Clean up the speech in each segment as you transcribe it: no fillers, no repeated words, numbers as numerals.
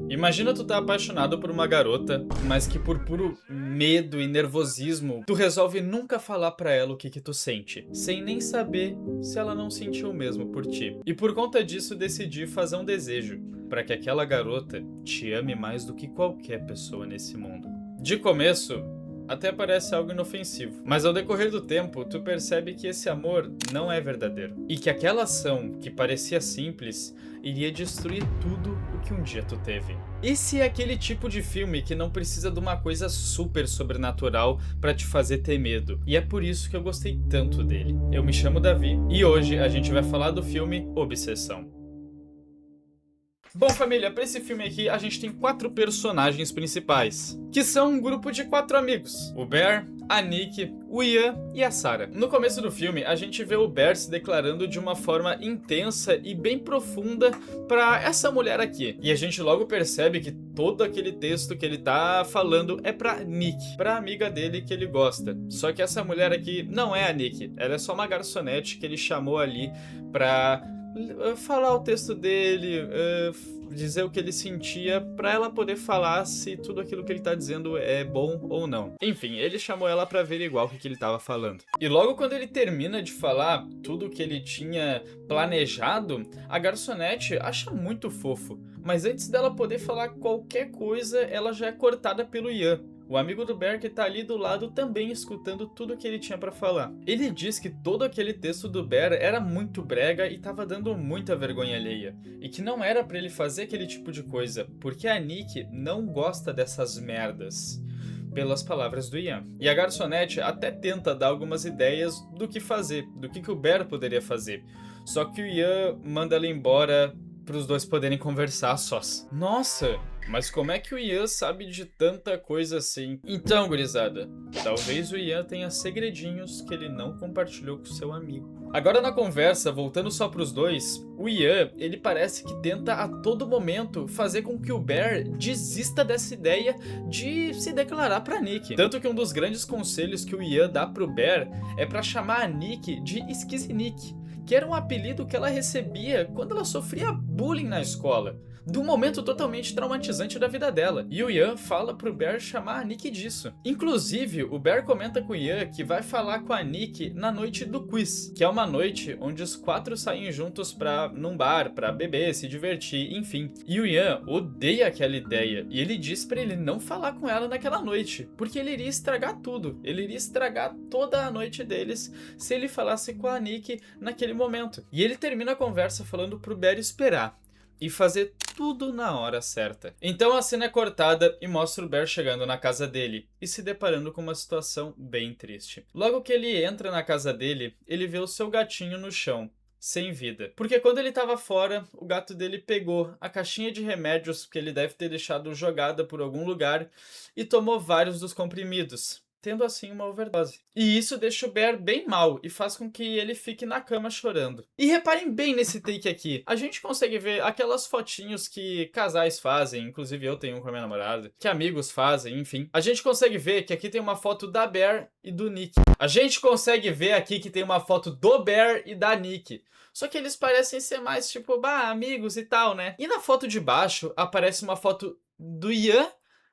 Imagina tu tá apaixonado por uma garota, mas que por puro medo e nervosismo, tu resolve nunca falar pra ela o que tu sente, sem nem saber se ela não sentiu o mesmo por ti. E por conta disso decidi fazer um desejo, pra que aquela garota te ame mais do que qualquer pessoa nesse mundo. De começo, até parece algo inofensivo, mas ao decorrer do tempo, tu percebe que esse amor não é verdadeiro. E que aquela ação, que parecia simples, iria destruir tudo o que um dia tu teve. Esse é aquele tipo de filme que não precisa de uma coisa super sobrenatural pra te fazer ter medo. E é por isso que eu gostei tanto dele. Eu me chamo Davi, e hoje a gente vai falar do filme Obsessão. Bom, família, pra esse filme aqui a gente tem 4 personagens principais, que são um grupo de 4 amigos: o Bear, a Nick, o Ian e a Sarah. No começo do filme, a gente vê o Bear se declarando de uma forma intensa e bem profunda pra essa mulher aqui. E a gente logo percebe que todo aquele texto que ele tá falando é pra Nick, pra amiga dele que ele gosta. Só que essa mulher aqui não é a Nick, ela é só uma garçonete que ele chamou ali pra falar o texto dele, dizer o que ele sentia, pra ela poder falar se tudo aquilo que ele tá dizendo é bom ou não. Enfim, ele chamou ela pra averiguar o que ele tava falando. E logo quando ele termina de falar tudo o que ele tinha planejado, a garçonete acha muito fofo. Mas antes dela poder falar qualquer coisa, ela já é cortada pelo Ian, o amigo do Bear, que tá ali do lado também escutando tudo o que ele tinha pra falar. Ele diz que todo aquele texto do Bear era muito brega e tava dando muita vergonha alheia, e que não era pra ele fazer aquele tipo de coisa, porque a Nick não gosta dessas merdas, pelas palavras do Ian. E a garçonete até tenta dar algumas ideias do que fazer, do que o Bear poderia fazer. Só que o Ian manda ela embora para os dois poderem conversar a sós. Nossa, mas como é que o Ian sabe de tanta coisa assim? Então, gurizada, talvez o Ian tenha segredinhos que ele não compartilhou com seu amigo. Agora na conversa, voltando só pros dois, o Ian, ele parece que tenta a todo momento fazer com que o Bear desista dessa ideia de se declarar pra Nick. Tanto que um dos grandes conselhos que o Ian dá pro Bear é pra chamar a Nick de Esquisinick, que era um apelido que ela recebia quando ela sofria bullying na escola, de um momento totalmente traumatizante da vida dela. E o Ian fala pro Bear chamar a Nick disso. Inclusive, o Bear comenta com o Ian que vai falar com a Nick na noite do quiz, que é uma noite onde os 4 saem juntos num bar, pra beber, se divertir, enfim. E o Ian odeia aquela ideia, e ele diz pra ele não falar com ela naquela noite, porque ele iria estragar tudo, ele iria estragar toda a noite deles se ele falasse com a Nick naquele momento. E ele termina a conversa falando pro Bear esperar e fazer tudo na hora certa. Então a cena é cortada e mostra o Bear chegando na casa dele e se deparando com uma situação bem triste. Logo que ele entra na casa dele, ele vê o seu gatinho no chão, sem vida. Porque quando ele tava fora, o gato dele pegou a caixinha de remédios que ele deve ter deixado jogada por algum lugar e tomou vários dos comprimidos, tendo assim uma overdose. E isso deixa o Bear bem mal e faz com que ele fique na cama chorando. E reparem bem nesse take aqui. A gente consegue ver aquelas fotinhos que casais fazem, inclusive eu tenho um com a minha namorada, que amigos fazem, enfim. A gente consegue ver que aqui tem uma foto da Bear e do Nick. A gente consegue ver aqui que tem uma foto do Bear e da Nick. Só que eles parecem ser mais tipo, amigos e tal, né? E na foto de baixo aparece uma foto do Ian,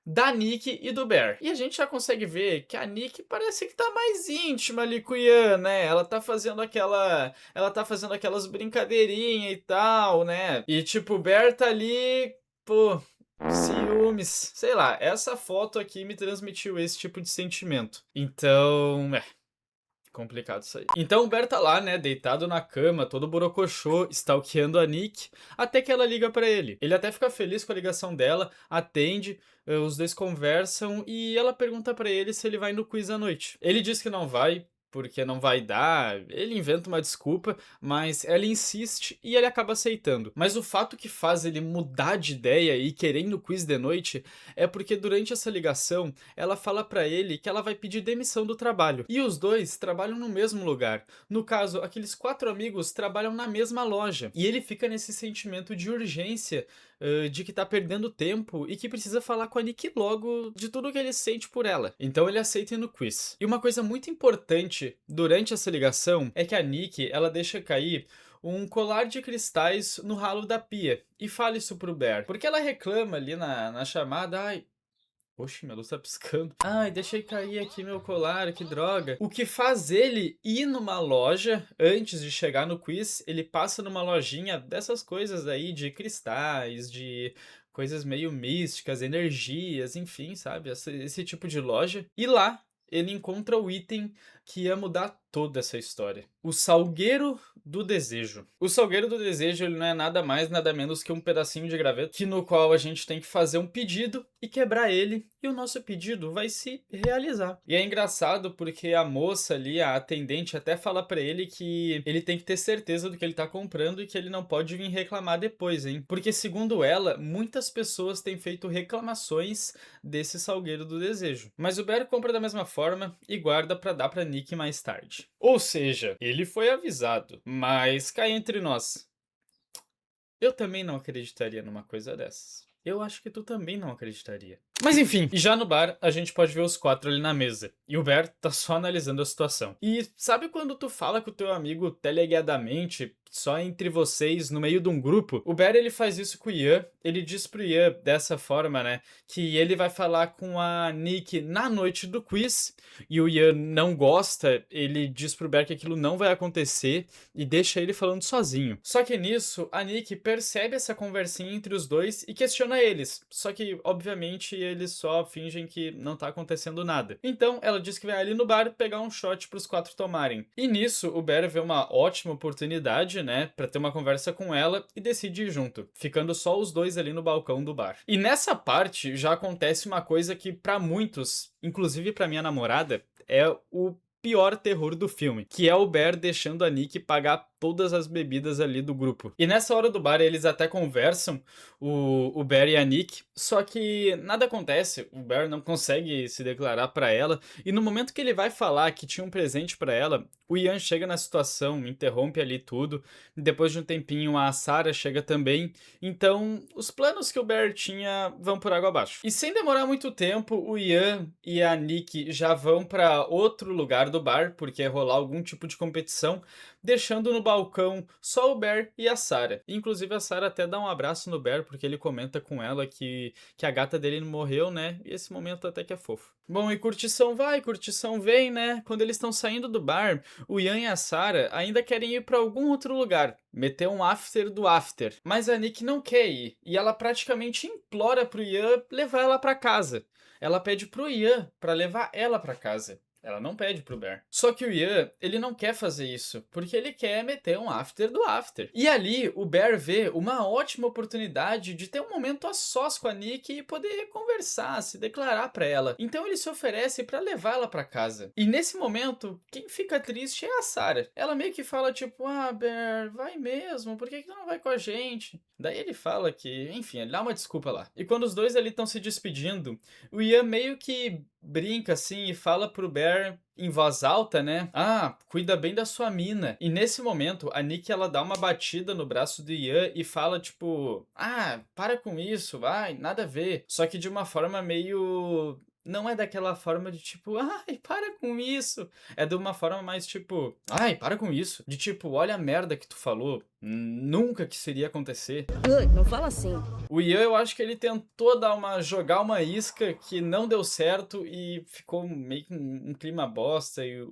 da Nick e do Bear. E a gente já consegue ver que a Nick parece que tá mais íntima ali com o Ian, né? Ela tá fazendo aquelas brincadeirinhas e tal, né? E tipo, o Bear tá ali, pô, ciúmes. Sei lá, essa foto aqui me transmitiu esse tipo de sentimento. Então, complicado isso aí. Então o Bear tá lá, né, deitado na cama, todo borocochô, stalkeando a Nick, até que ela liga pra ele. Ele até fica feliz com a ligação dela, atende, os dois conversam e ela pergunta pra ele se ele vai no quiz à noite. Ele diz que não vai, porque não vai dar, ele inventa uma desculpa, mas ela insiste e ele acaba aceitando. Mas o fato que faz ele mudar de ideia e querer ir no quiz de noite é porque durante essa ligação ela fala pra ele que ela vai pedir demissão do trabalho. E os dois trabalham no mesmo lugar. No caso, aqueles 4 amigos trabalham na mesma loja. E ele fica nesse sentimento de urgência, de que tá perdendo tempo e que precisa falar com a Nick logo de tudo que ele sente por ela. Então ele aceita ir no quiz. E uma coisa muito importante durante essa ligação é que a Nick, ela deixa cair um colar de cristais no ralo da pia e fala isso pro Bear. Porque ela reclama ali na chamada, ai, oxe, minha luz tá piscando. Ai, deixei cair aqui meu colar, que droga. O que faz ele ir numa loja, antes de chegar no quiz, ele passa numa lojinha dessas coisas aí de cristais, de coisas meio místicas, energias, enfim, sabe? Esse tipo de loja. E lá ele encontra o item que ia mudar toda essa história. O Salgueiro do Desejo. O Salgueiro do Desejo, ele não é nada mais, nada menos que um pedacinho de graveto, que no qual a gente tem que fazer um pedido e quebrar ele, e o nosso pedido vai se realizar. E é engraçado porque a moça ali, a atendente, até fala pra ele que ele tem que ter certeza do que ele tá comprando e que ele não pode vir reclamar depois, hein? Porque segundo ela, muitas pessoas têm feito reclamações desse Salgueiro do Desejo. Mas o Bear compra da mesma forma e guarda pra dar pra Nick mais tarde. Ou seja, ele foi avisado, mas cá entre nós, eu também não acreditaria numa coisa dessas. Eu acho que tu também não acreditaria. Mas enfim, e já no bar, a gente pode ver os 4 ali na mesa. E o Bear tá só analisando a situação. E sabe quando tu fala com o teu amigo teleguiadamente, só entre vocês, no meio de um grupo? O Bear, ele faz isso com o Ian. Ele diz pro Ian, dessa forma, né, que ele vai falar com a Nick na noite do quiz. E o Ian não gosta, ele diz pro Bear que aquilo não vai acontecer e deixa ele falando sozinho. Só que nisso, a Nick percebe essa conversinha entre os dois e questiona eles. Só que, obviamente, eles só fingem que não tá acontecendo nada. Então, ela diz que vai ali no bar pegar um shot pros 4 tomarem. E nisso, o Bear vê uma ótima oportunidade, né, pra ter uma conversa com ela e decide ir junto, ficando só os dois ali no balcão do bar. E nessa parte, já acontece uma coisa que pra muitos, inclusive pra minha namorada, é o pior terror do filme, que é o Bear deixando a Nick pagar todas as bebidas ali do grupo. E nessa hora do bar eles até conversam, o Bear e a Nick, só que nada acontece, o Bear não consegue se declarar pra ela, e no momento que ele vai falar que tinha um presente pra ela, o Ian chega na situação, interrompe ali tudo, e depois de um tempinho a Sarah chega também, então os planos que o Bear tinha vão por água abaixo. E sem demorar muito tempo, o Ian e a Nick já vão pra outro lugar do bar, porque é rolar algum tipo de competição, deixando no balcão só o Bear e a Sarah. Inclusive a Sarah até dá um abraço no Bear, porque ele comenta com ela que a gata dele não morreu, né? E esse momento até que é fofo. Bom, e curtição vai, curtição vem, né? Quando eles estão saindo do bar, o Ian e a Sarah ainda querem ir pra algum outro lugar, meter um after do after. Mas a Nick não quer ir, e ela praticamente implora pro Ian levar ela pra casa. Ela pede pro Ian pra levar ela pra casa. Ela não pede pro Bear. Só que o Ian, ele não quer fazer isso, porque ele quer meter um after do after. E ali, o Bear vê uma ótima oportunidade de ter um momento a sós com a Nick e poder conversar, se declarar pra ela. Então ele se oferece pra levar ela pra casa. E nesse momento, quem fica triste é a Sarah. Ela meio que fala tipo, ah, Bear, vai mesmo, por que tu não vai com a gente? Daí ele fala que, enfim, ele dá uma desculpa lá. E quando os dois ali estão se despedindo, o Ian meio que brinca assim e fala pro Bear em voz alta, né? Ah, cuida bem da sua mina. E nesse momento, a Nick, ela dá uma batida no braço do Ian e fala tipo, ah, para com isso, vai, nada a ver. Só que de uma forma meio... Não é daquela forma de tipo, ai, para com isso. É de uma forma mais tipo, ai, para com isso. De tipo, olha a merda que tu falou. Nunca que isso iria acontecer. Não fala assim. O Ian, eu acho que ele tentou jogar uma isca que não deu certo e ficou meio que um clima bosta e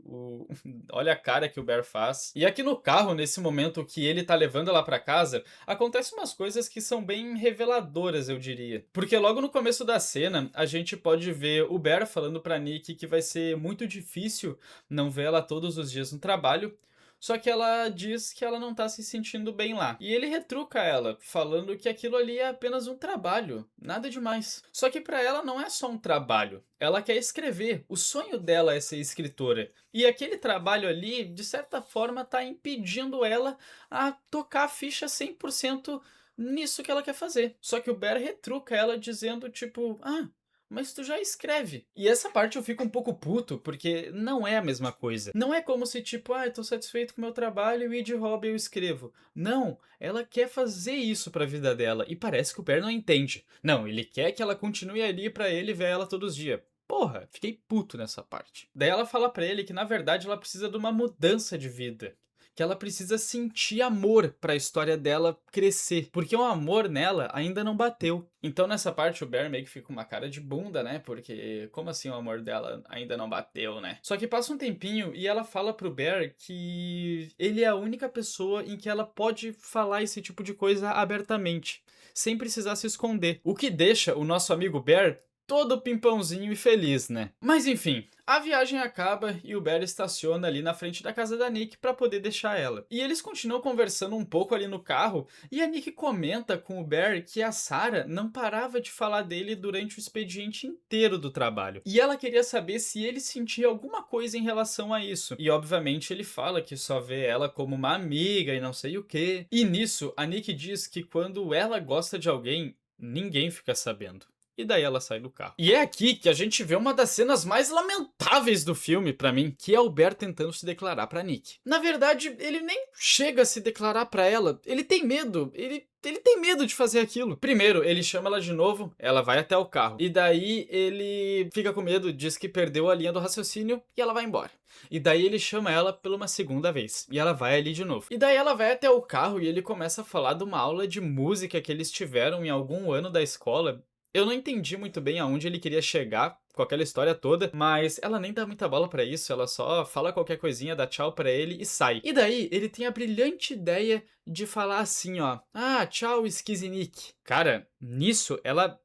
olha a cara que o Bear faz. E aqui no carro, nesse momento que ele tá levando ela pra casa, acontecem umas coisas que são bem reveladoras, eu diria. Porque logo no começo da cena, a gente pode ver o Bear falando pra Nick que vai ser muito difícil não ver ela todos os dias no trabalho, só que ela diz que ela não tá se sentindo bem lá. E ele retruca ela, falando que aquilo ali é apenas um trabalho, nada demais. Só que pra ela não é só um trabalho, ela quer escrever, o sonho dela é ser escritora. E aquele trabalho ali, de certa forma, tá impedindo ela a tocar a ficha 100% nisso que ela quer fazer. Só que o Bear retruca ela dizendo tipo, ah, mas tu já escreve. E essa parte eu fico um pouco puto, porque não é a mesma coisa. Não é como se tipo, ah, eu tô satisfeito com o meu trabalho e de hobby eu escrevo. Não, ela quer fazer isso pra vida dela e parece que o Bear não entende. Não, ele quer que ela continue ali pra ele ver ela todos os dias. Porra, fiquei puto nessa parte. Daí ela fala pra ele que na verdade ela precisa de uma mudança de vida. que ela precisa sentir amor pra história dela crescer, porque o amor nela ainda não bateu. Então nessa parte o Bear meio que fica com uma cara de bunda, né? Porque como assim o amor dela ainda não bateu, né? Só que passa um tempinho e ela fala pro Bear que ele é a única pessoa em que ela pode falar esse tipo de coisa abertamente, sem precisar se esconder. O que deixa o nosso amigo Bear todo pimpãozinho e feliz, né? Mas enfim, a viagem acaba e o Bear estaciona ali na frente da casa da Nick pra poder deixar ela. E eles continuam conversando um pouco ali no carro e a Nick comenta com o Bear que a Sarah não parava de falar dele durante o expediente inteiro do trabalho. E ela queria saber se ele sentia alguma coisa em relação a isso. E obviamente ele fala que só vê ela como uma amiga e não sei o quê. E nisso, a Nick diz que quando ela gosta de alguém, ninguém fica sabendo. E daí ela sai do carro. E é aqui que a gente vê uma das cenas mais lamentáveis do filme, pra mim, que é o Bear tentando se declarar pra Nick. Na verdade, ele nem chega a se declarar pra ela. Ele tem medo. Ele tem medo de fazer aquilo. Primeiro, ele chama ela de novo, ela vai até o carro. E daí ele fica com medo, diz que perdeu a linha do raciocínio e ela vai embora. E daí ele chama ela pela uma segunda vez. E ela vai ali de novo. E daí ela vai até o carro e ele começa a falar de uma aula de música que eles tiveram em algum ano da escola. Eu não entendi muito bem aonde ele queria chegar com aquela história toda, mas ela nem dá muita bola pra isso, ela só fala qualquer coisinha, dá tchau pra ele e sai. E daí ele tem a brilhante ideia de falar assim, ó: "Ah, tchau, Skiznik". Cara, nisso ela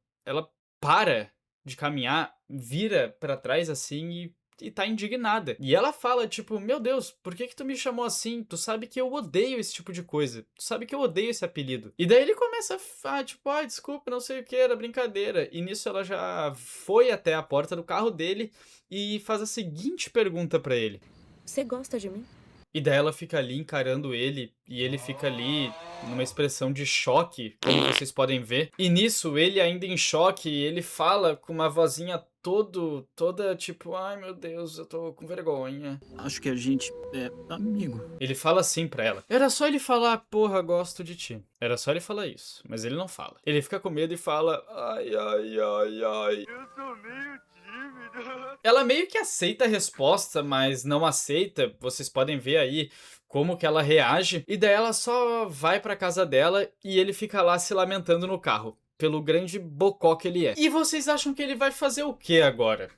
para de caminhar, vira pra trás assim e tá indignada. E ela fala, tipo, meu Deus, por que tu me chamou assim? Tu sabe que eu odeio esse tipo de coisa. Tu sabe que eu odeio esse apelido. E daí ele começa a falar, tipo, desculpa, não sei o que, era brincadeira. E nisso ela já foi até a porta do carro dele e faz a seguinte pergunta pra ele: Você gosta de mim? e daí ela fica ali encarando ele, e ele fica ali numa expressão de choque, como vocês podem ver. E nisso, ele ainda em choque, ele fala com uma vozinha toda tipo, ai meu Deus, eu tô com vergonha. Acho que a gente é amigo. Ele fala assim pra ela. Era só ele falar, porra, gosto de ti. Era só ele falar isso, mas ele não fala. Ele fica com medo e fala, ai, ai, ai, ai. Eu sou meio tímido. Ela meio que aceita a resposta, mas não aceita. Vocês podem ver aí como que ela reage. E daí ela só vai pra casa dela e ele fica lá se lamentando no carro, pelo grande bocó que ele é. E vocês acham que ele vai fazer o que agora?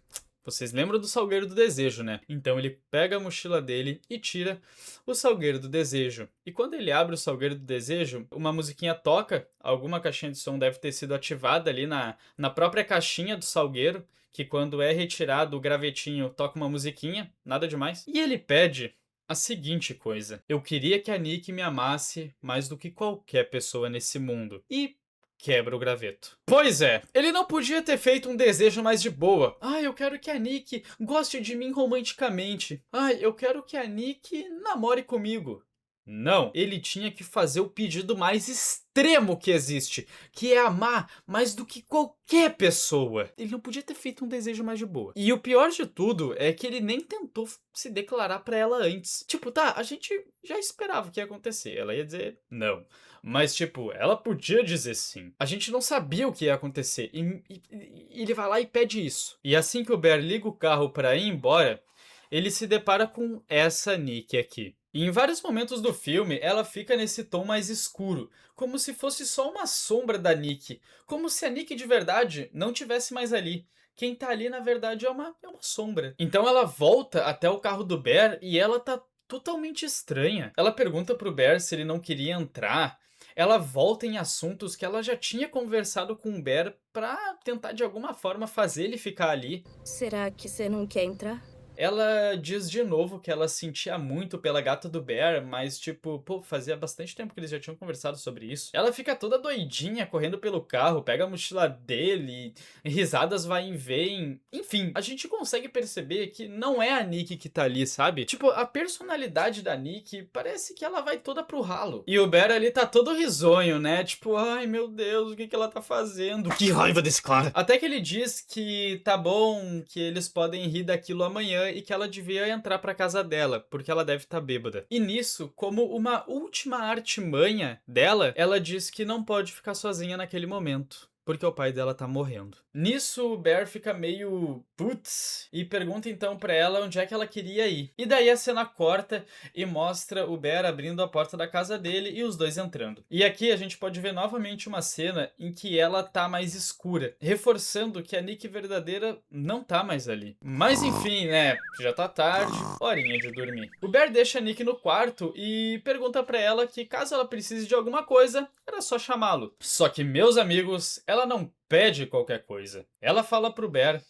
Vocês lembram do Salgueiro do Desejo, né? Então ele pega a mochila dele e tira o Salgueiro do Desejo. E quando ele abre o Salgueiro do Desejo, uma musiquinha toca, alguma caixinha de som deve ter sido ativada ali na própria caixinha do Salgueiro, que quando é retirado o gravetinho toca uma musiquinha, nada demais. E ele pede a seguinte coisa: eu queria que a Nick me amasse mais do que qualquer pessoa nesse mundo. E quebra o graveto. Pois é, ele não podia ter feito um desejo mais de boa. Ai, eu quero que a Nick goste de mim romanticamente. Ai, eu quero que a Nick namore comigo. Não, ele tinha que fazer o pedido mais extremo que existe, que é amar mais do que qualquer pessoa. Ele não podia ter feito um desejo mais de boa. E o pior de tudo é que ele nem tentou se declarar pra ela antes. Tipo, tá, a gente já esperava o que ia acontecer. Ela ia dizer não. Mas, tipo, ela podia dizer sim. A gente não sabia o que ia acontecer. E ele vai lá e pede isso. E assim que o Bear liga o carro pra ir embora, ele se depara com essa Nick aqui. E em vários momentos do filme, ela fica nesse tom mais escuro, como se fosse só uma sombra da Nick, como se a Nick de verdade não tivesse mais ali. Quem tá ali, na verdade, é uma sombra. Então ela volta até o carro do Bear e ela tá totalmente estranha. Ela pergunta pro Bear se ele não queria entrar. Ela volta em assuntos que ela já tinha conversado com o Bear pra tentar de alguma forma fazer ele ficar ali. Será que você não quer entrar? Ela diz de novo que ela sentia muito pela gata do Bear, mas tipo, pô, fazia bastante tempo que eles já tinham conversado sobre isso. Ela fica toda doidinha, correndo pelo carro, pega a mochila dele, risadas vai e vem. Enfim, a gente consegue perceber que não é a Nick que tá ali, sabe? Tipo, a personalidade da Nick parece que ela vai toda pro ralo. E o Bear ali tá todo risonho, né? Tipo, ai meu Deus, o que ela tá fazendo? Que raiva desse cara! Até que ele diz que tá bom, que eles podem rir daquilo amanhã e que ela devia entrar pra casa dela, porque ela deve estar bêbada. E nisso, como uma última artimanha dela, ela diz que não pode ficar sozinha naquele momento, porque o pai dela tá morrendo. Nisso, o Bear fica meio putz e pergunta então pra ela onde é que ela queria ir. E daí a cena corta e mostra o Bear abrindo a porta da casa dele e os dois entrando. E aqui a gente pode ver novamente uma cena em que ela tá mais escura, reforçando que a Nick verdadeira não tá mais ali. Mas enfim, né, já tá tarde, horinha de dormir. O Bear deixa a Nick no quarto e pergunta pra ela que caso ela precise de alguma coisa, era só chamá-lo. Só que, meus amigos, ela não pede qualquer coisa. Ela fala pro Bear,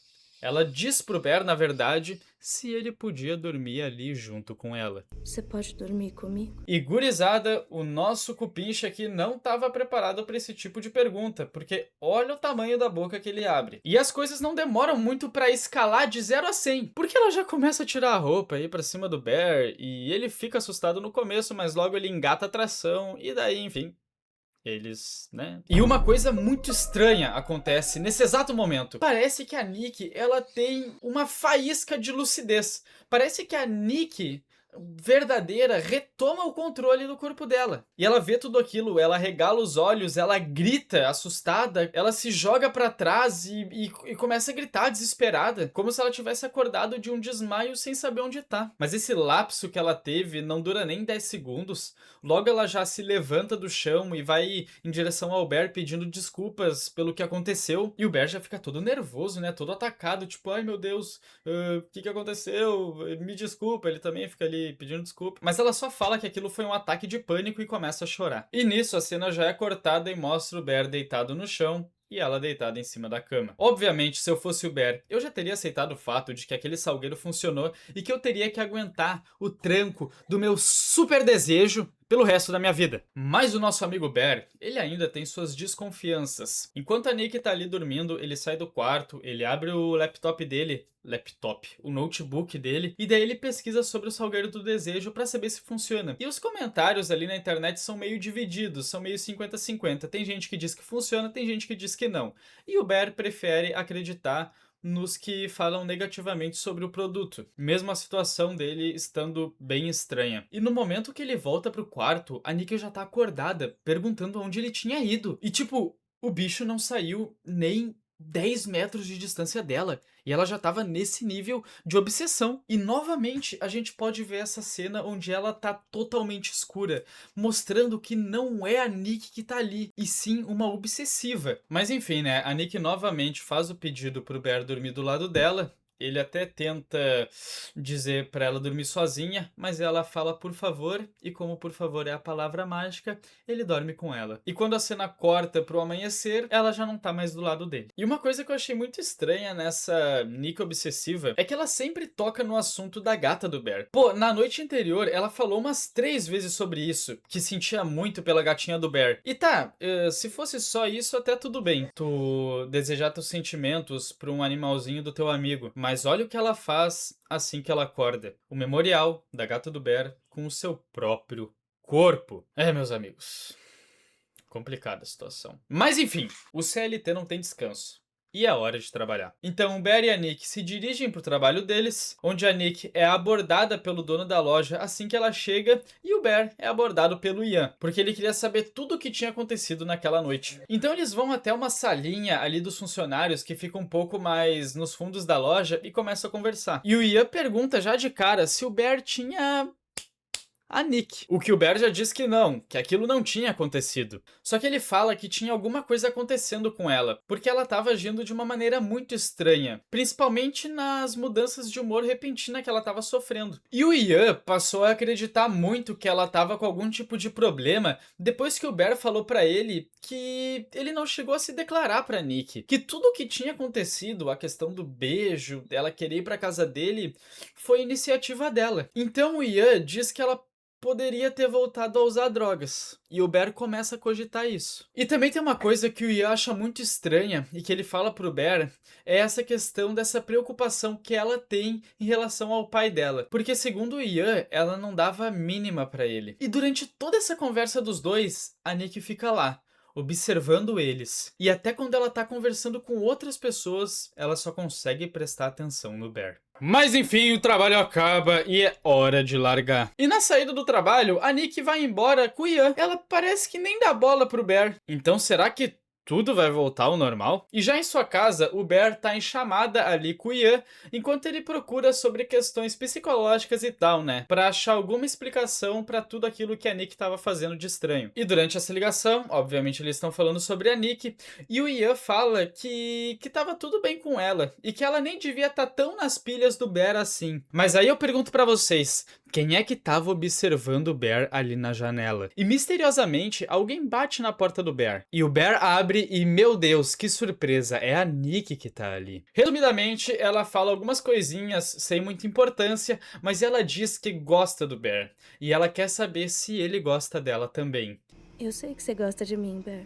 ela diz pro Bear, na verdade, se ele podia dormir ali junto com ela. Você pode dormir comigo? E gurizada, o nosso cupincha aqui não estava preparado para esse tipo de pergunta, porque olha o tamanho da boca que ele abre. E as coisas não demoram muito para escalar de 0 a 100, porque ela já começa a tirar a roupa aí para cima do Bear, e ele fica assustado no começo, mas logo ele engata a tração, e daí, enfim... eles, né? E uma coisa muito estranha acontece nesse exato momento. Parece que a Nick, ela tem uma faísca de lucidez. Parece que a Nick verdadeira retoma o controle do corpo dela. E ela vê tudo aquilo, ela regala os olhos, ela grita assustada, ela se joga pra trás e começa a gritar desesperada, como se ela tivesse acordado de um desmaio sem saber onde tá. Mas esse lapso que ela teve não dura nem 10 segundos. Logo ela já se levanta do chão e vai em direção ao Bear pedindo desculpas pelo que aconteceu. E o Bear já fica todo nervoso, né? Todo atacado, tipo, ai meu Deus, o que aconteceu? Me desculpa. Ele também fica ali pedindo desculpa. Mas ela só fala que aquilo foi um ataque de pânico e começa a chorar. E nisso a cena já é cortada e mostra o Bear deitado no chão e ela deitada em cima da cama. Obviamente, se eu fosse o Bear, eu já teria aceitado o fato de que aquele salgueiro funcionou e que eu teria que aguentar o tranco do meu super desejo pelo resto da minha vida. Mas o nosso amigo Bear, ele ainda tem suas desconfianças. Enquanto a Nick tá ali dormindo, ele sai do quarto, ele abre o laptop dele, o notebook dele, e daí ele pesquisa sobre o salgueiro do desejo pra saber se funciona. E os comentários ali na internet são meio divididos, são meio 50-50. Tem gente que diz que funciona, tem gente que diz que não. E o Bear prefere acreditar nos que falam negativamente sobre o produto, mesmo a situação dele estando bem estranha. E no momento que ele volta pro quarto, a Nick já tá acordada, perguntando onde ele tinha ido. E tipo, o bicho não saiu nem 10 metros de distância dela, e ela já tava nesse nível de obsessão. E novamente a gente pode ver essa cena onde ela tá totalmente escura, mostrando que não é a Nick que tá ali, e sim uma obsessiva. Mas enfim, né, a Nick novamente faz o pedido pro Bear dormir do lado dela. Ele até tenta dizer pra ela dormir sozinha, mas ela fala por favor, e como por favor é a palavra mágica, ele dorme com ela. E quando a cena corta pro amanhecer, ela já não tá mais do lado dele. E uma coisa que eu achei muito estranha nessa Nick obsessiva é que ela sempre toca no assunto da gata do Bear. Pô, na noite anterior, ela falou umas 3 vezes sobre isso, que sentia muito pela gatinha do Bear. E tá, se fosse só isso, até tudo bem, tu desejar teus sentimentos pra um animalzinho do teu amigo. Mas olha o que ela faz assim que ela acorda. O memorial da gata do Bear com o seu próprio corpo. É, meus amigos, complicada a situação. Mas enfim, o CLT não tem descanso. E é hora de trabalhar. Então o Bear e a Nick se dirigem para o trabalho deles, onde a Nick é abordada pelo dono da loja assim que ela chega, e o Bear é abordado pelo Ian, porque ele queria saber tudo o que tinha acontecido naquela noite. Então eles vão até uma salinha ali dos funcionários que fica um pouco mais nos fundos da loja e começam a conversar. E o Ian pergunta já de cara se o Bear tinha a Nick. O que o Bear já disse que não, que aquilo não tinha acontecido. Só que ele fala que tinha alguma coisa acontecendo com ela, porque ela estava agindo de uma maneira muito estranha, principalmente nas mudanças de humor repentina que ela estava sofrendo. E o Ian passou a acreditar muito que ela estava com algum tipo de problema depois que o Bear falou pra ele que ele não chegou a se declarar pra Nick, que tudo o que tinha acontecido, a questão do beijo, dela querer ir pra casa dele, foi iniciativa dela. Então o Ian diz que ela poderia ter voltado a usar drogas. E o Bear começa a cogitar isso. E também tem uma coisa que o Ian acha muito estranha e que ele fala pro Bear, é essa questão dessa preocupação que ela tem em relação ao pai dela. Porque segundo o Ian, ela não dava a mínima pra ele. E durante toda essa conversa dos dois, a Nick fica lá, observando eles. E até quando ela tá conversando com outras pessoas, ela só consegue prestar atenção no Bear. Mas enfim, o trabalho acaba e é hora de largar. E na saída do trabalho, a Nick vai embora com o Ian. Ela parece que nem dá bola pro Bear. Então será que tudo vai voltar ao normal? E já em sua casa, o Bear tá em chamada ali com o Ian, enquanto ele procura sobre questões psicológicas e tal, né? Pra achar alguma explicação pra tudo aquilo que a Nick tava fazendo de estranho. E durante essa ligação, obviamente eles estão falando sobre a Nick, e o Ian fala que tava tudo bem com ela, e que ela nem devia estar tão nas pilhas do Bear assim. Mas aí eu pergunto pra vocês, quem é que tava observando o Bear ali na janela? E misteriosamente, alguém bate na porta do Bear. E o Bear abre e, meu Deus, que surpresa, é a Nick que tá ali. Resumidamente, ela fala algumas coisinhas sem muita importância, mas ela diz que gosta do Bear. E ela quer saber se ele gosta dela também. Eu sei que você gosta de mim, Bear.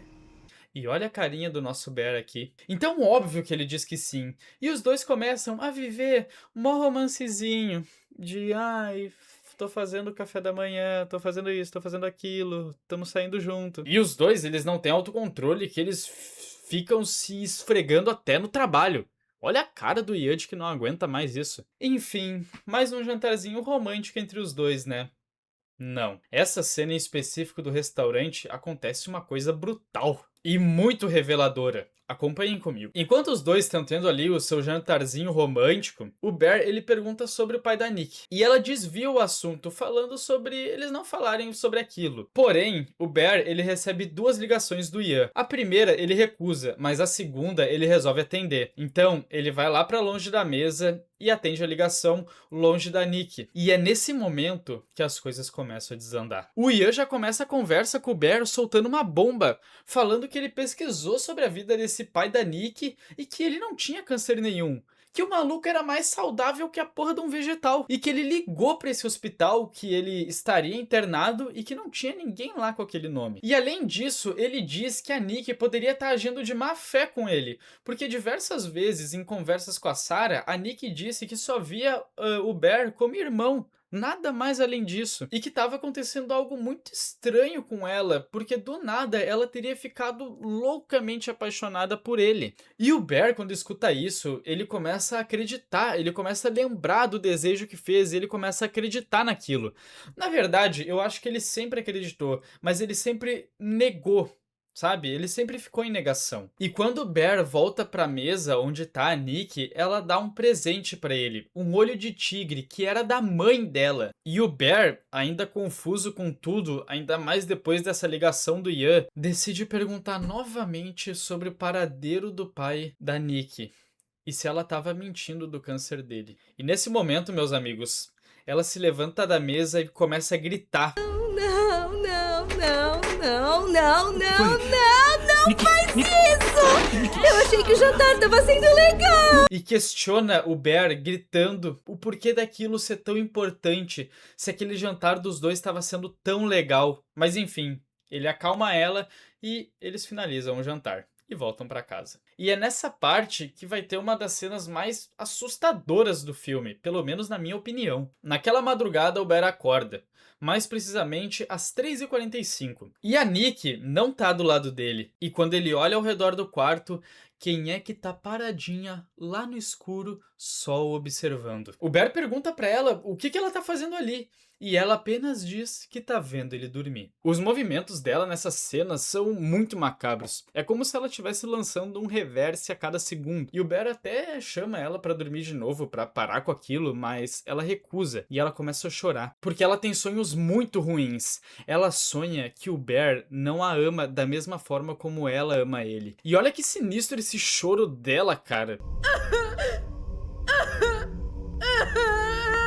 E olha a carinha do nosso Bear aqui. Então, óbvio que ele diz que sim. E os dois começam a viver um romancezinho de, ai, tô fazendo café da manhã, tô fazendo isso, tô fazendo aquilo, estamos saindo junto. E os dois, eles não têm autocontrole, que eles ficam se esfregando até no trabalho. Olha a cara do Yud que não aguenta mais isso. Enfim, mais um jantarzinho romântico entre os dois, né? Não. Essa cena em específico do restaurante acontece uma coisa brutal e muito reveladora. Acompanhem comigo. Enquanto os dois estão tendo ali o seu jantarzinho romântico, o Bear ele pergunta sobre o pai da Nick. E ela desvia o assunto falando sobre eles não falarem sobre aquilo. Porém, o Bear ele recebe duas ligações do Ian. A primeira ele recusa, mas a segunda ele resolve atender. Então, ele vai lá pra longe da mesa e atende a ligação longe da Nick. E é nesse momento que as coisas começam a desandar. O Ian já começa a conversa com o Bear soltando uma bomba, falando que ele pesquisou sobre a vida desse pai da Nick e que ele não tinha câncer nenhum. Que o maluco era mais saudável que a porra de um vegetal. E que ele ligou pra esse hospital que ele estaria internado e que não tinha ninguém lá com aquele nome. E além disso, ele diz que a Nick poderia estar agindo de má fé com ele. Porque diversas vezes, em conversas com a Sarah, a Nick disse que só via o Bear como irmão. Nada mais além disso. E que estava acontecendo algo muito estranho com ela, porque do nada ela teria ficado loucamente apaixonada por ele. E o Bear, quando escuta isso, ele começa a acreditar, ele começa a lembrar do desejo que fez, e ele começa a acreditar naquilo. Na verdade, eu acho que ele sempre acreditou, mas ele sempre negou. Sabe? Ele sempre ficou em negação. E quando o Bear volta pra mesa onde tá a Nick, ela dá um presente pra ele. Um olho de tigre, que era da mãe dela. E o Bear, ainda confuso com tudo, ainda mais depois dessa ligação do Ian, decide perguntar novamente sobre o paradeiro do pai da Nick. E se ela tava mentindo do câncer dele. E nesse momento, meus amigos, ela se levanta da mesa e começa a gritar. Não faz isso! Eu achei que o jantar tava sendo legal! E questiona o Bear gritando o porquê daquilo ser tão importante, se aquele jantar dos dois estava sendo tão legal. Mas enfim, ele acalma ela e eles finalizam o jantar e voltam pra casa. E é nessa parte que vai ter uma das cenas mais assustadoras do filme, pelo menos na minha opinião. Naquela madrugada o Bear acorda, mais precisamente às 3h45. E a Nick não tá do lado dele. E quando ele olha ao redor do quarto, quem é que tá paradinha lá no escuro, só o observando? O Bear pergunta pra ela o que ela tá fazendo ali. E ela apenas diz que tá vendo ele dormir. Os movimentos dela nessas cenas são muito macabros. É como se ela estivesse lançando um reverse a cada segundo. E o Bear até chama ela pra dormir de novo, pra parar com aquilo, mas ela recusa. E ela começa a chorar. Porque ela tem sonhos muito ruins. Ela sonha que o Bear não a ama da mesma forma como ela ama ele. E olha que sinistro esse choro dela, cara.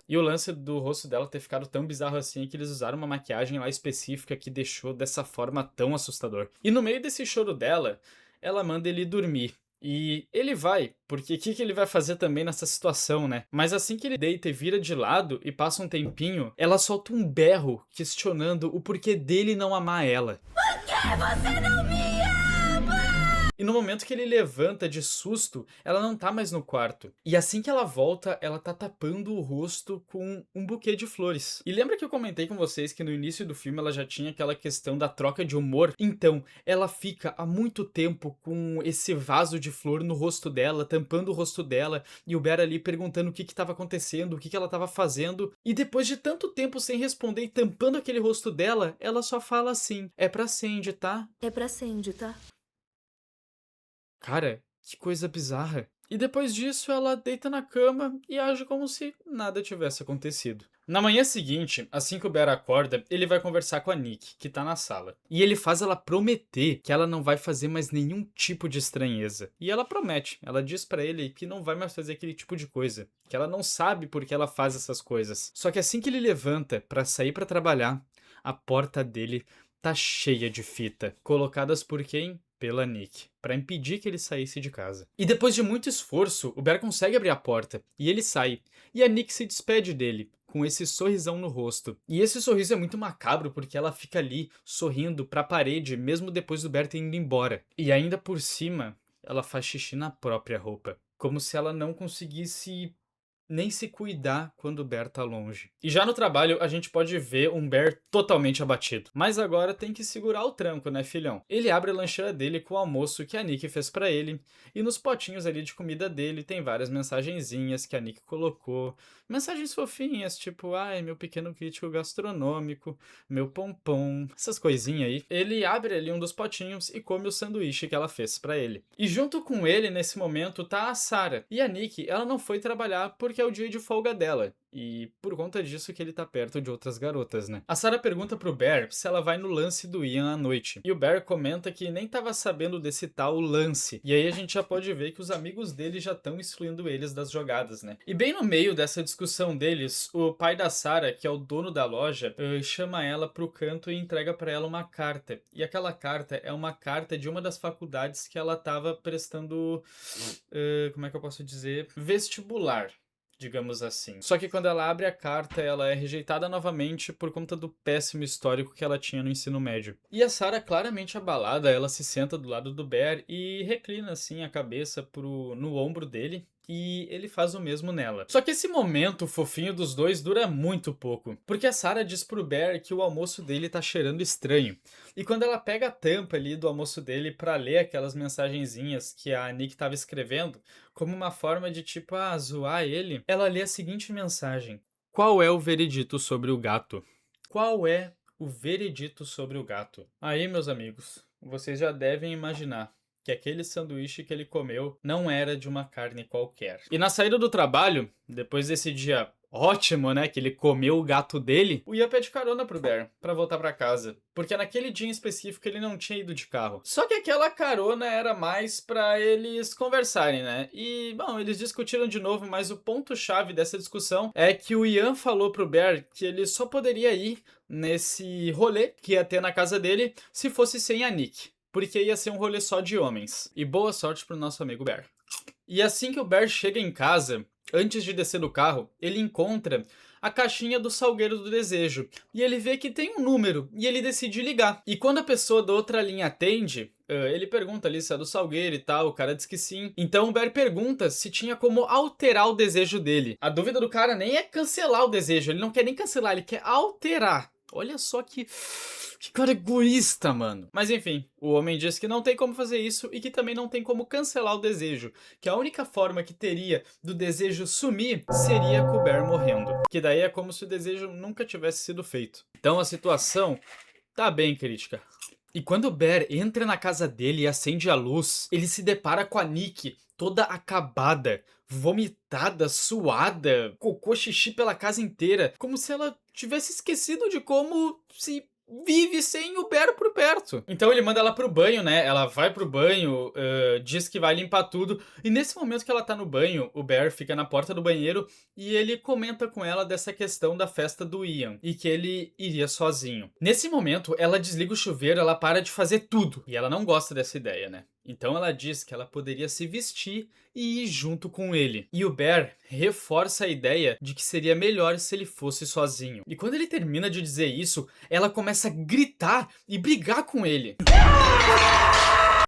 E o lance do rosto dela ter ficado tão bizarro assim é que eles usaram uma maquiagem lá específica que deixou dessa forma tão assustador. E no meio desse choro dela, ela manda ele dormir. E ele vai, porque o que ele vai fazer também nessa situação, né? Mas assim que ele deita e vira de lado e passa um tempinho, ela solta um berro questionando o porquê dele não amar ela. Por que você não me ama? E no momento que ele levanta de susto, ela não tá mais no quarto. E assim que ela volta, ela tá tapando o rosto com um buquê de flores. E lembra que eu comentei com vocês que no início do filme ela já tinha aquela questão da troca de humor? Então, ela fica há muito tempo com esse vaso de flor no rosto dela, tampando o rosto dela, e o Bear ali perguntando o que tava acontecendo, o que ela tava fazendo. E depois de tanto tempo sem responder e tampando aquele rosto dela, ela só fala assim: é pra Sandy, tá? É pra Sandy, tá? Cara, que coisa bizarra. E depois disso, ela deita na cama e age como se nada tivesse acontecido. Na manhã seguinte, assim que o Bear acorda, ele vai conversar com a Nick, que tá na sala. E ele faz ela prometer que ela não vai fazer mais nenhum tipo de estranheza. E ela promete, ela diz pra ele que não vai mais fazer aquele tipo de coisa, que ela não sabe por que ela faz essas coisas. Só que assim que ele levanta pra sair pra trabalhar, a porta dele tá cheia de fita, colocadas por quem? Pela Nick, pra impedir que ele saísse de casa. E depois de muito esforço, o Bear consegue abrir a porta, e ele sai, e a Nick se despede dele, com esse sorrisão no rosto. E esse sorriso é muito macabro, porque ela fica ali, sorrindo pra parede, mesmo depois do Bear ter ido embora. E ainda por cima, ela faz xixi na própria roupa, como se ela não conseguisse nem se cuidar quando o Bear tá longe. E já no trabalho, a gente pode ver um Bear totalmente abatido. Mas agora tem que segurar o tranco, né, filhão? Ele abre a lancheira dele com o almoço que a Nick fez pra ele, e nos potinhos ali de comida dele tem várias mensagenzinhas que a Nick colocou. Mensagens fofinhas, tipo, ai, meu pequeno crítico gastronômico, meu pompom, essas coisinhas aí. Ele abre ali um dos potinhos e come o sanduíche que ela fez pra ele. E junto com ele, nesse momento, tá a Sarah. E a Nick, ela não foi trabalhar porque é o dia de folga dela. E por conta disso que ele tá perto de outras garotas, né? A Sarah pergunta pro Bear se ela vai no lance do Ian à noite. E o Bear comenta que nem tava sabendo desse tal lance. E aí a gente já pode ver que os amigos dele já estão excluindo eles das jogadas, né? E bem no meio dessa discussão deles, o pai da Sarah, que é o dono da loja, chama ela pro canto e entrega pra ela uma carta. E aquela carta é uma carta de uma das faculdades que ela tava prestando... como é que eu posso dizer? Vestibular, digamos assim. Só que quando ela abre a carta, ela é rejeitada novamente por conta do péssimo histórico que ela tinha no ensino médio. E a Sarah, claramente abalada, ela se senta do lado do Bear e reclina assim a cabeça no ombro dele. E ele faz o mesmo nela. Só que esse momento fofinho dos dois dura muito pouco, porque a Sarah diz pro Bear que o almoço dele tá cheirando estranho. E quando ela pega a tampa ali do almoço dele pra ler aquelas mensagenzinhas que a Nick tava escrevendo, como uma forma de tipo, zoar ele, ela lê a seguinte mensagem: qual é o veredito sobre o gato? Qual é o veredito sobre o gato? Aí, meus amigos, vocês já devem imaginar que aquele sanduíche que ele comeu não era de uma carne qualquer. E na saída do trabalho, depois desse dia ótimo, né, que ele comeu o gato dele, o Ian pede carona pro Bear pra voltar pra casa, porque naquele dia em específico ele não tinha ido de carro. Só que aquela carona era mais pra eles conversarem, né? E, bom, eles discutiram de novo, mas o ponto-chave dessa discussão é que o Ian falou pro Bear que ele só poderia ir nesse rolê que ia ter na casa dele se fosse sem a Nick, porque ia ser um rolê só de homens. E boa sorte pro nosso amigo Bear. E assim que o Bear chega em casa, antes de descer do carro, ele encontra a caixinha do Salgueiro do Desejo. E ele vê que tem um número, e ele decide ligar. E quando a pessoa da outra linha atende, ele pergunta ali se é do Salgueiro e tal, o cara diz que sim. Então o Bear pergunta se tinha como alterar o desejo dele. A dúvida do cara nem é cancelar o desejo, ele não quer nem cancelar, ele quer alterar. Olha só que cara egoísta, mano. Mas enfim, o homem diz que não tem como fazer isso e que também não tem como cancelar o desejo. Que a única forma que teria do desejo sumir seria com o Bear morrendo. Que daí é como se o desejo nunca tivesse sido feito. Então a situação tá bem crítica. E quando o Bear entra na casa dele e acende a luz, ele se depara com a Nick toda acabada, vomitada, suada, cocô, xixi pela casa inteira, como se ela tivesse esquecido de como se vive sem o Bear por perto. Então ele manda ela pro banho, né? Ela vai pro banho, diz que vai limpar tudo. E nesse momento que ela tá no banho, o Bear fica na porta do banheiro e ele comenta com ela dessa questão da festa do Ian e que ele iria sozinho. Nesse momento, ela desliga o chuveiro, ela para de fazer tudo. E ela não gosta dessa ideia, né? Então ela diz que ela poderia se vestir e ir junto com ele. E o Bear reforça a ideia de que seria melhor se ele fosse sozinho. E quando ele termina de dizer isso, ela começa a gritar e brigar com ele.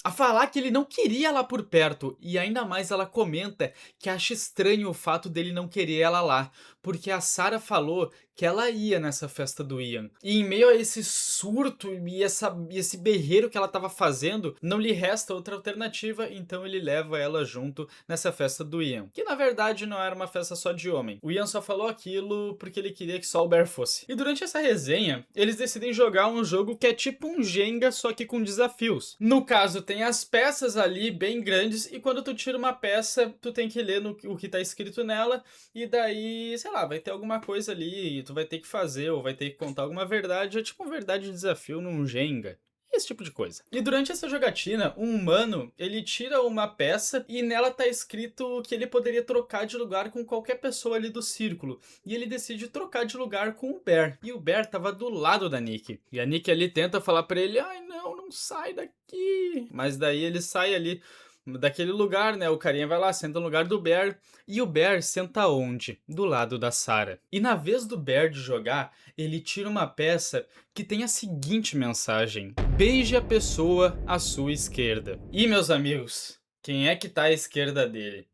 A falar que ele não queria ela por perto, e ainda mais ela comenta que acha estranho o fato dele não querer ela lá, porque a Sarah falou que ela ia nessa festa do Ian. E em meio a esse surto e esse berreiro que ela tava fazendo, não lhe resta outra alternativa, então ele leva ela junto nessa festa do Ian. Que na verdade não era uma festa só de homem. O Ian só falou aquilo porque ele queria que só o Bear fosse. E durante essa resenha, eles decidem jogar um jogo que é tipo um Jenga, só que com desafios. No caso, tem tem as peças ali bem grandes e quando tu tira uma peça, tu tem que ler o que tá escrito nela e daí, sei lá, vai ter alguma coisa ali e tu vai ter que fazer ou vai ter que contar alguma verdade, é tipo uma verdade de desafio num Jenga. Esse tipo de coisa. E durante essa jogatina, um humano, ele tira uma peça e nela tá escrito que ele poderia trocar de lugar com qualquer pessoa ali do círculo. E ele decide trocar de lugar com o Bear. E o Bear tava do lado da Nick. E a Nick ali tenta falar pra ele, ai não sai daqui. Mas daí ele sai ali daquele lugar, né? O carinha vai lá, senta no lugar do Bear. E o Bear senta onde? Do lado da Sarah. E na vez do Bear de jogar, ele tira uma peça que tem a seguinte mensagem: beije a pessoa à sua esquerda. E meus amigos, quem é que tá à esquerda dele?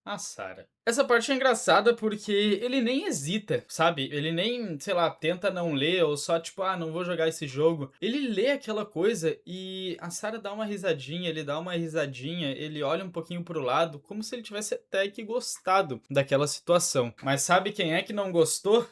A Sarah. Essa parte é engraçada porque ele nem hesita, sabe? Ele nem, sei lá, tenta não ler ou só tipo, não vou jogar esse jogo. Ele lê aquela coisa e a Sarah dá uma risadinha, ele dá uma risadinha, ele olha um pouquinho pro lado, como se ele tivesse até que gostado daquela situação. Mas sabe quem é que não gostou?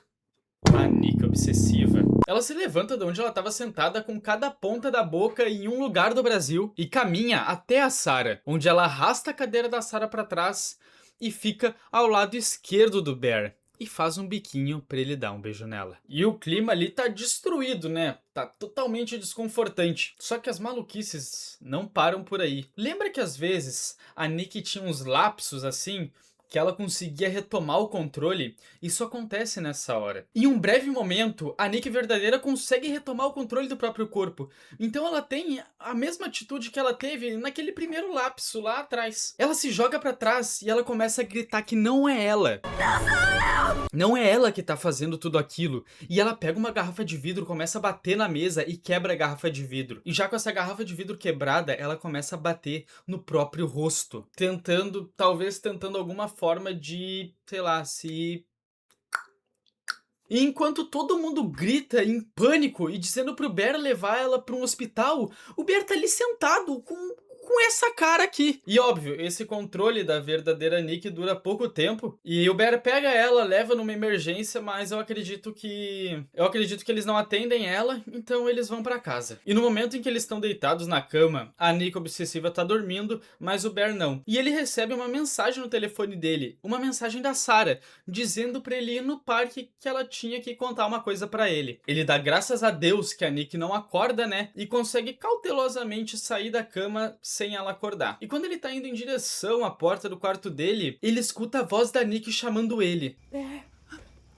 A Nick obsessiva. Ela se levanta de onde ela estava sentada com cada ponta da boca em um lugar do Brasil e caminha até a Sarah, onde ela arrasta a cadeira da Sarah para trás e fica ao lado esquerdo do Bear e faz um biquinho pra ele dar um beijo nela. E o clima ali tá destruído, né? Tá totalmente desconfortante. Só que as maluquices não param por aí. Lembra que às vezes a Nick tinha uns lapsos assim, que ela conseguia retomar o controle? Isso acontece nessa hora. Em um breve momento, a Nick verdadeira consegue retomar o controle do próprio corpo. Então ela tem a mesma atitude que ela teve naquele primeiro lapso lá atrás. Ela se joga pra trás e ela começa a gritar que não é ela. Não é ela que tá fazendo tudo aquilo. E ela pega uma garrafa de vidro, começa a bater na mesa e quebra a garrafa de vidro. E já com essa garrafa de vidro quebrada, ela começa a bater no próprio rosto. Talvez tentando alguma forma de, sei lá, se... E enquanto todo mundo grita em pânico e dizendo pro Bear levar ela pra um hospital, o Bear tá ali sentado com essa cara aqui. E óbvio, esse controle da verdadeira Nick dura pouco tempo. E o Bear pega ela, leva numa emergência, mas eu acredito que eles não atendem ela, então eles vão pra casa. E no momento em que eles estão deitados na cama, a Nick obsessiva tá dormindo, mas o Bear não. E ele recebe uma mensagem no telefone dele, uma mensagem da Sarah, dizendo pra ele ir no parque que ela tinha que contar uma coisa pra ele. Ele dá graças a Deus que a Nick não acorda, né? E consegue cautelosamente sair da cama sem ela acordar. E quando ele tá indo em direção à porta do quarto dele, ele escuta a voz da Nick chamando ele.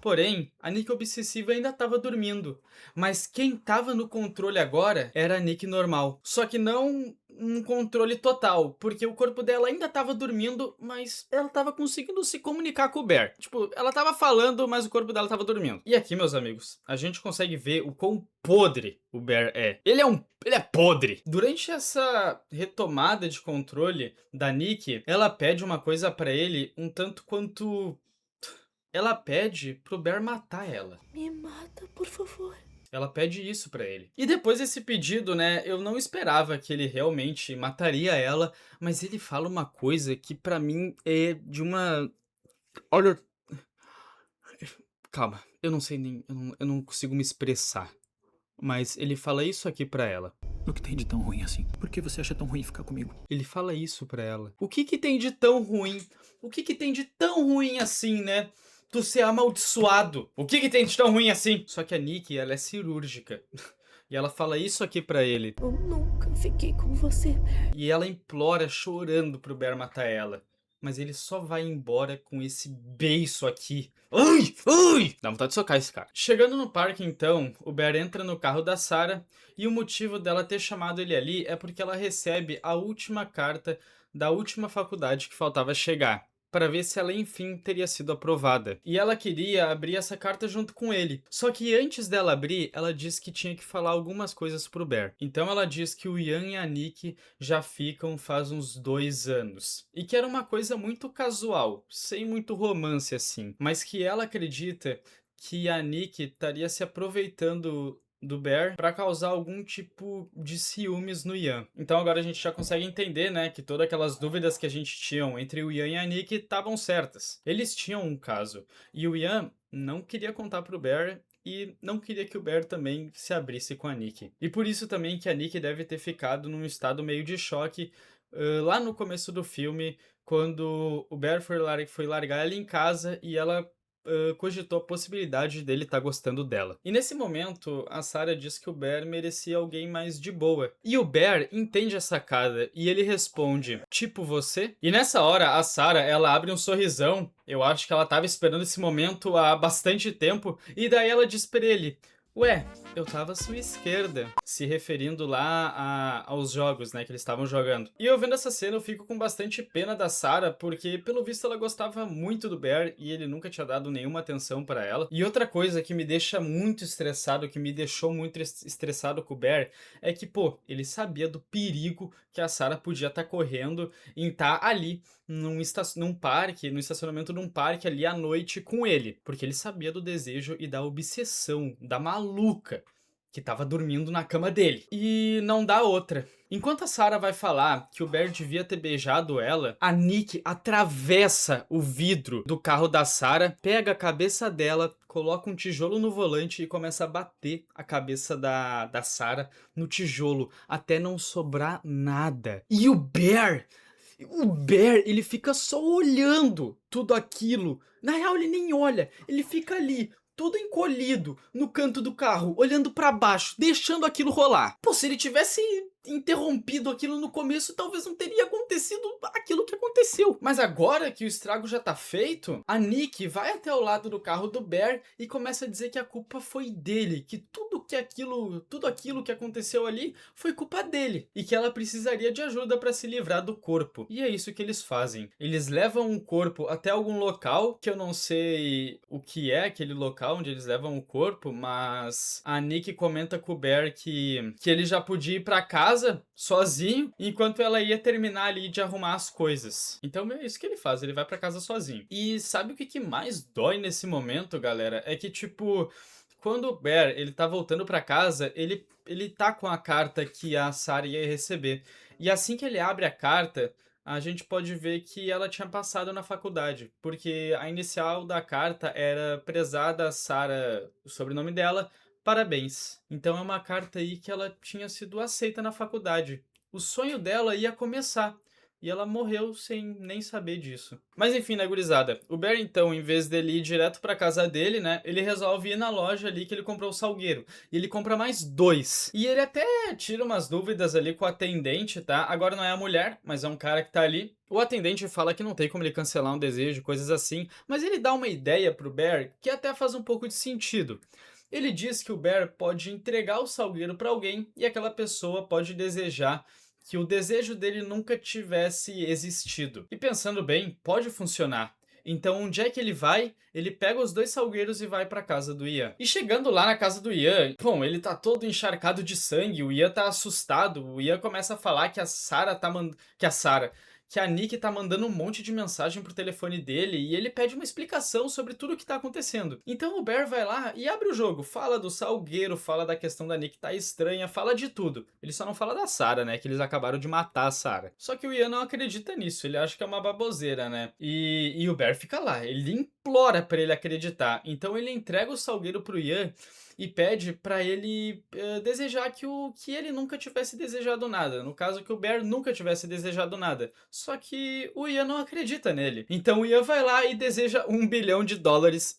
Porém, a Nick obsessiva ainda estava dormindo. Mas quem estava no controle agora era a Nick normal. Só que não um controle total, porque o corpo dela ainda estava dormindo, mas ela estava conseguindo se comunicar com o Bear. Tipo, ela estava falando, mas o corpo dela estava dormindo. E aqui, meus amigos, a gente consegue ver o quão podre o Bear é. Ele é podre. Durante essa retomada de controle da Nick, ela pede uma coisa pra ele um tanto quanto... Ela pede pro Bear matar ela. Me mata, por favor. Ela pede isso pra ele. E depois desse pedido, né, eu não esperava que ele realmente mataria ela, mas ele fala uma coisa que pra mim é de uma... Olha... Calma, eu não sei nem... Eu não consigo me expressar. Mas ele fala isso aqui pra ela. O que tem de tão ruim assim? Por que você acha tão ruim ficar comigo? Ele fala isso pra ela. O que tem de tão ruim? O que tem de tão ruim assim, né? Tu ser amaldiçoado. O que tem de tão ruim assim? Só que a Nick, ela é cirúrgica. E ela fala isso aqui pra ele. Eu nunca fiquei com você, Bear. E ela implora chorando pro Bear matar ela. Mas ele só vai embora com esse beiço aqui. Ai! Ai! Dá vontade de socar esse cara. Chegando no parque, então, o Bear entra no carro da Sarah. E o motivo dela ter chamado ele ali é porque ela recebe a última carta da última faculdade que faltava chegar, para ver se ela enfim teria sido aprovada. E ela queria abrir essa carta junto com ele. Só que antes dela abrir, ela disse que tinha que falar algumas coisas pro Bear. Então ela diz que o Ian e a Nick já ficam faz uns 2 anos. E que era uma coisa muito casual, sem muito romance assim. Mas que ela acredita que a Nick estaria se aproveitando do Bear para causar algum tipo de ciúmes no Ian. Então agora a gente já consegue entender, né, que todas aquelas dúvidas que a gente tinha entre o Ian e a Nick estavam certas. Eles tinham um caso. E o Ian não queria contar pro Bear e não queria que o Bear também se abrisse com a Nick. E por isso também que a Nick deve ter ficado num estado meio de choque lá no começo do filme, quando o Bear foi largar ela em casa e ela cogitou a possibilidade dele estar gostando dela. E nesse momento, a Sarah diz que o Bear merecia alguém mais de boa. E o Bear entende a sacada e ele responde, tipo você? E nessa hora, a Sarah, ela abre um sorrisão. Eu acho que ela tava esperando esse momento há bastante tempo. E daí ela diz pra ele, ué, eu tava à sua esquerda, se referindo lá aos jogos, né, que eles estavam jogando. E eu vendo essa cena, eu fico com bastante pena da Sarah, porque pelo visto ela gostava muito do Bear e ele nunca tinha dado nenhuma atenção pra ela. E outra coisa que me deixa muito estressado, que me deixou muito estressado com o Bear, é que, pô, ele sabia do perigo que a Sarah podia estar correndo em estar ali num parque, no estacionamento de um parque ali à noite com ele, porque ele sabia do desejo e da obsessão da maluca que tava dormindo na cama dele. E não dá outra. Enquanto a Sarah vai falar que o Bear devia ter beijado ela, a Nick atravessa o vidro do carro da Sarah, pega a cabeça dela, coloca um tijolo no volante e começa a bater a cabeça da Sarah no tijolo, até não sobrar nada. E o Bear, ele fica só olhando tudo aquilo. Na real, ele nem olha, ele fica ali, todo encolhido, no canto do carro, olhando pra baixo, deixando aquilo rolar. Pô, se ele tivesse interrompido aquilo no começo, talvez não teria acontecido aquilo que aconteceu. Mas agora que o estrago já tá feito, a Nick vai até o lado do carro do Bear e começa a dizer que a culpa foi dele, que tudo aquilo que aconteceu ali foi culpa dele e que ela precisaria de ajuda para se livrar do corpo. E é isso que eles fazem. Eles levam o corpo até algum local, que eu não sei o que é aquele local onde eles levam o corpo, mas a Nick comenta com o Bear que ele já podia ir para casa sozinho, enquanto ela ia terminar ali de arrumar as coisas. Então é isso que ele faz, ele vai pra casa sozinho. E sabe o que mais dói nesse momento, galera? É que, tipo, quando o Bear, ele tá voltando pra casa, ele tá com a carta que a Sarah ia receber. E assim que ele abre a carta, a gente pode ver que ela tinha passado na faculdade, porque a inicial da carta era prezada Sarah, o sobrenome dela, parabéns. Então é uma carta aí que ela tinha sido aceita na faculdade. O sonho dela ia começar. E ela morreu sem nem saber disso. Mas enfim, né, gurizada? O Bear, então, em vez dele ir direto pra casa dele, né, ele resolve ir na loja ali que ele comprou o salgueiro. E ele compra mais 2. E ele até tira umas dúvidas ali com o atendente, tá? Agora não é a mulher, mas é um cara que tá ali. O atendente fala que não tem como ele cancelar um desejo, coisas assim. Mas ele dá uma ideia pro Bear que até faz um pouco de sentido. Ele diz que o Bear pode entregar o salgueiro pra alguém e aquela pessoa pode desejar que o desejo dele nunca tivesse existido. E pensando bem, pode funcionar. Então onde é que ele vai? Ele pega os 2 salgueiros e vai pra casa do Ian. E chegando lá na casa do Ian, bom, ele tá todo encharcado de sangue, o Ian tá assustado, o Ian começa a falar que a Nick tá mandando um monte de mensagem pro telefone dele e ele pede uma explicação sobre tudo o que tá acontecendo. Então o Bear vai lá e abre o jogo, fala do salgueiro, fala da questão da Nick tá estranha, fala de tudo. Ele só não fala da Sarah, né, que eles acabaram de matar a Sarah. Só que o Ian não acredita nisso, ele acha que é uma baboseira, né. E o Bear fica lá, ele implora pra ele acreditar. Então ele entrega o salgueiro pro Ian e pede pra ele desejar que ele nunca tivesse desejado nada. No caso, que o Bear nunca tivesse desejado nada. Só que o Ian não acredita nele. Então o Ian vai lá e deseja $1 bilhão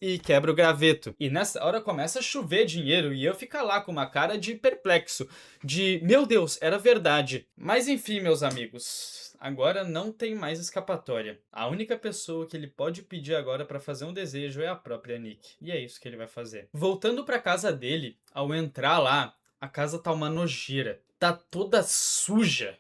e quebra o graveto. E nessa hora começa a chover dinheiro e o Ian fica lá com uma cara de perplexo. De, meu Deus, era verdade. Mas enfim, meus amigos, agora não tem mais escapatória. A única pessoa que ele pode pedir agora pra fazer um desejo é a própria Nick. E é isso que ele vai fazer. Voltando pra casa dele, ao entrar lá, a casa tá uma nojeira. Tá toda suja,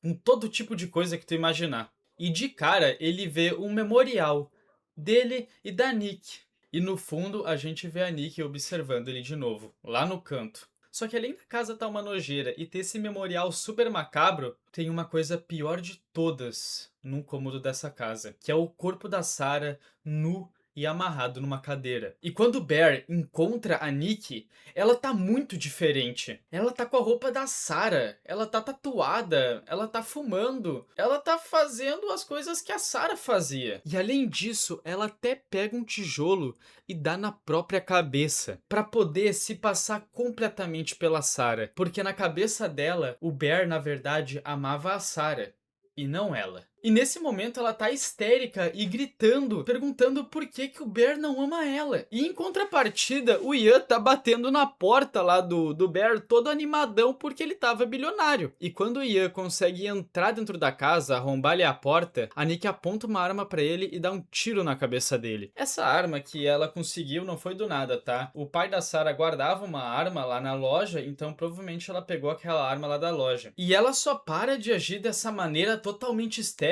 com todo tipo de coisa que tu imaginar. E de cara, ele vê um memorial dele e da Nick. E no fundo, a gente vê a Nick observando ele de novo, lá no canto. Só que além da casa tá uma nojeira e ter esse memorial super macabro, tem uma coisa pior de todas num cômodo dessa casa, que é o corpo da Sarah nu e amarrado numa cadeira. E quando o Bear encontra a Nikki, ela tá muito diferente. Ela tá com a roupa da Sarah, ela tá tatuada, ela tá fumando, ela tá fazendo as coisas que a Sarah fazia. E além disso, ela até pega um tijolo e dá na própria cabeça, pra poder se passar completamente pela Sarah. Porque na cabeça dela, o Bear, na verdade, amava a Sarah e não ela. E nesse momento ela tá histérica e gritando, perguntando por que o Bear não ama ela. E em contrapartida, o Ian tá batendo na porta lá do Bear todo animadão porque ele tava bilionário. E quando o Ian consegue entrar dentro da casa, arrombar-lhe a porta, a Nikki aponta uma arma pra ele e dá um tiro na cabeça dele. Essa arma que ela conseguiu não foi do nada, tá? O pai da Sarah guardava uma arma lá na loja, então provavelmente ela pegou aquela arma lá da loja. E ela só para de agir dessa maneira totalmente histérica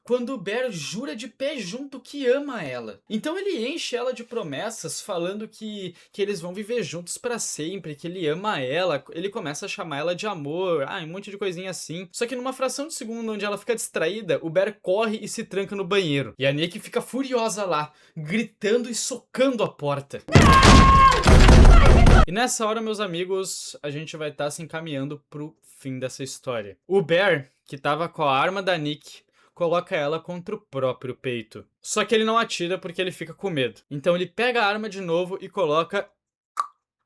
quando o Bear jura de pé junto que ama ela. Então ele enche ela de promessas falando que eles vão viver juntos pra sempre, que ele ama ela, ele começa a chamar ela de amor, um monte de coisinha assim. Só que numa fração de segundo onde ela fica distraída, o Bear corre e se tranca no banheiro. E a Nikki fica furiosa lá, gritando e socando a porta. E nessa hora, meus amigos, a gente vai estar se encaminhando pro fim dessa história. O Bear, que tava com a arma da Nikki, coloca ela contra o próprio peito. Só que ele não atira porque ele fica com medo. Então ele pega a arma de novo e coloca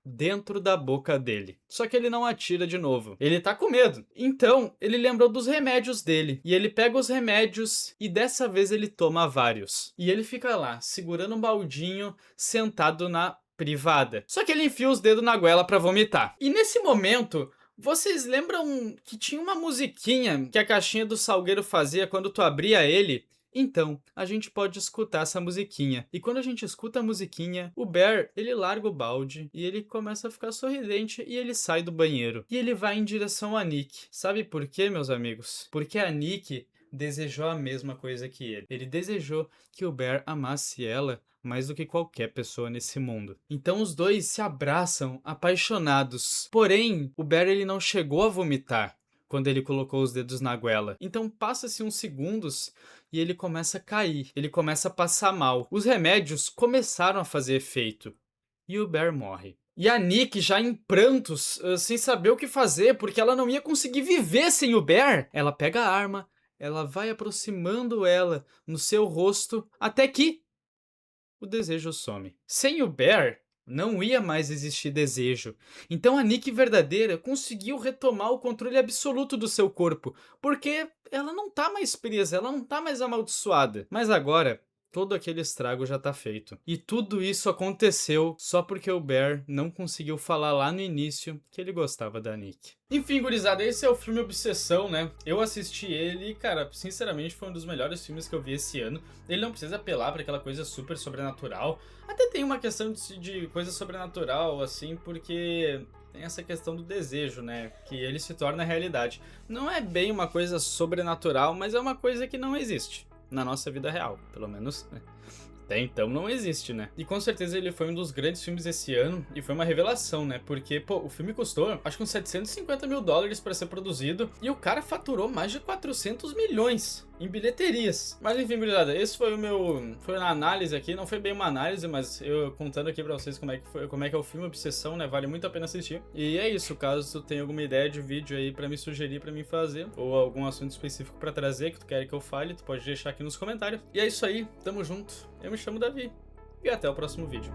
dentro da boca dele. Só que ele não atira de novo. Ele tá com medo. Então, ele lembrou dos remédios dele. E ele pega os remédios e dessa vez ele toma vários. E ele fica lá, segurando um baldinho, sentado na privada. Só que ele enfia os dedos na goela pra vomitar. E nesse momento, vocês lembram que tinha uma musiquinha que a caixinha do Salgueiro fazia quando tu abria ele? Então, a gente pode escutar essa musiquinha. E quando a gente escuta a musiquinha, o Bear, ele larga o balde e ele começa a ficar sorridente e ele sai do banheiro. E ele vai em direção a Nikki. Sabe por quê, meus amigos? Porque a Nikki desejou a mesma coisa que ele. Ele desejou que o Bear amasse ela mais do que qualquer pessoa nesse mundo. Então os dois se abraçam, apaixonados. Porém, o Bear ele não chegou a vomitar quando ele colocou os dedos na goela. Então passa-se uns segundos e ele começa a cair. Ele começa a passar mal. Os remédios começaram a fazer efeito. E o Bear morre. E a Nikki, já em prantos, sem saber o que fazer, porque ela não ia conseguir viver sem o Bear, ela pega a arma, ela vai aproximando ela no seu rosto, até que o desejo some. Sem o Bear, não ia mais existir desejo. Então a Nikki verdadeira conseguiu retomar o controle absoluto do seu corpo, porque ela não tá mais presa, ela não tá mais amaldiçoada. Mas agora, todo aquele estrago já tá feito. E tudo isso aconteceu só porque o Bear não conseguiu falar lá no início que ele gostava da Nikki. Enfim, gurizada, esse é o filme Obsessão, né? Eu assisti ele e, cara, sinceramente foi um dos melhores filmes que eu vi esse ano. Ele não precisa apelar pra aquela coisa super sobrenatural. Até tem uma questão de coisa sobrenatural, assim, porque tem essa questão do desejo, né? Que ele se torna realidade. Não é bem uma coisa sobrenatural, mas é uma coisa que não existe na nossa vida real, pelo menos, né? Até então não existe, né? E com certeza ele foi um dos grandes filmes desse ano e foi uma revelação, né? Porque, pô, o filme custou, acho que uns 750 mil dólares pra ser produzido e o cara faturou mais de 400 milhões em bilheterias. Mas enfim, gurizada, esse foi foi uma análise aqui, não foi bem uma análise, mas eu contando aqui pra vocês como é que é o filme Obsessão, né? Vale muito a pena assistir. E é isso, caso tu tenha alguma ideia de vídeo aí pra me sugerir, pra mim fazer, ou algum assunto específico pra trazer que tu quer que eu fale, tu pode deixar aqui nos comentários. E é isso aí, tamo junto. Eu me chamo Davi e até o próximo vídeo.